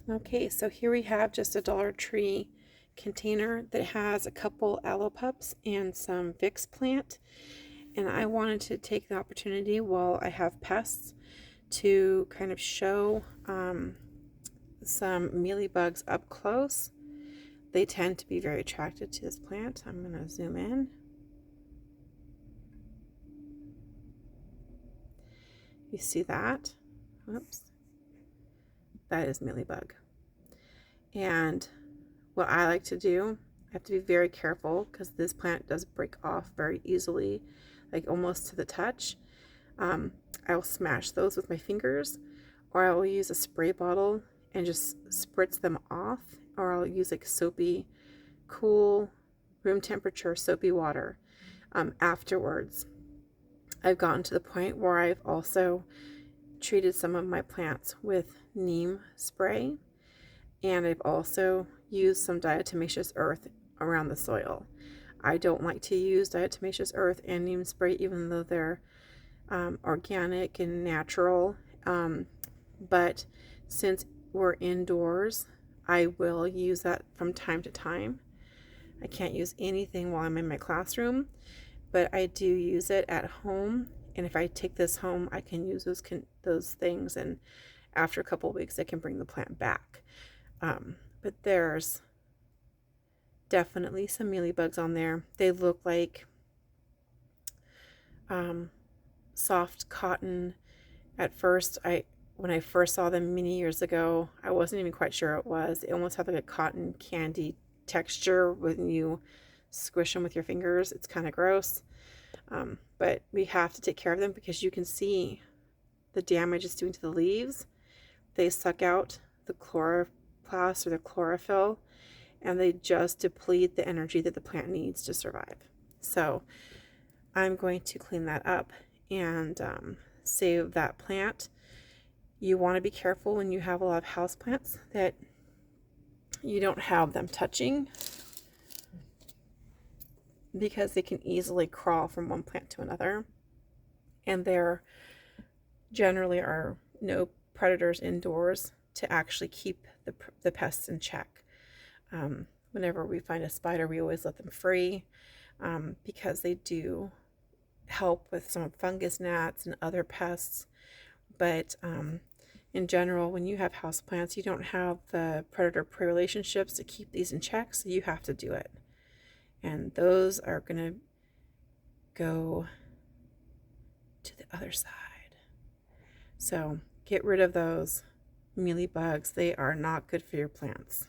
Okay, so here we have just a Dollar Tree container that has a couple aloe pups and some Vicks plant. And I wanted to take the opportunity while I have pests to kind of show some mealybugs up close. They tend to be very attracted to this plant. I'm going to zoom in. You see that? Oops. That is mealybug. And what I like to do, I have to be very careful because this plant does break off very easily, like almost to the touch. I will smash those with my fingers, or I will use a spray bottle and just spritz them off, or I'll use like soapy, cool, room temperature soapy water afterwards. I've gotten to the point where I've also treated some of my plants with neem spray, and I've also used some diatomaceous earth around the soil. I don't like to use diatomaceous earth and neem spray even though they're organic and natural, but since we're indoors, I will use that from time to time. I can't use anything while I'm in my classroom, but I do use it at home, and if I take this home, I can use those things, and after a couple of weeks I can bring the plant back. But there's definitely some mealybugs on there. They look like soft cotton. At first, when I first saw them many years ago, I wasn't even quite sure it was. They almost have like a cotton candy texture when you squish them with your fingers. It's kind of gross. But we have to take care of them because you can see the damage it's doing to the leaves. They suck out the chloroplast or the chlorophyll, and they just deplete the energy that the plant needs to survive. So I'm going to clean that up and save that plant. You want to be careful when you have a lot of house plants that you don't have them touching, because they can easily crawl from one plant to another, and there generally are no predators indoors to actually keep the pests in check. Whenever we find a spider, we always let them free, because they do help with some fungus gnats and other pests. But in general, when you have houseplants, you don't have the predator-prey relationships to keep these in check, so you have to do it. And those are going to go to the other side. So get rid of those mealybugs. They are not good for your plants.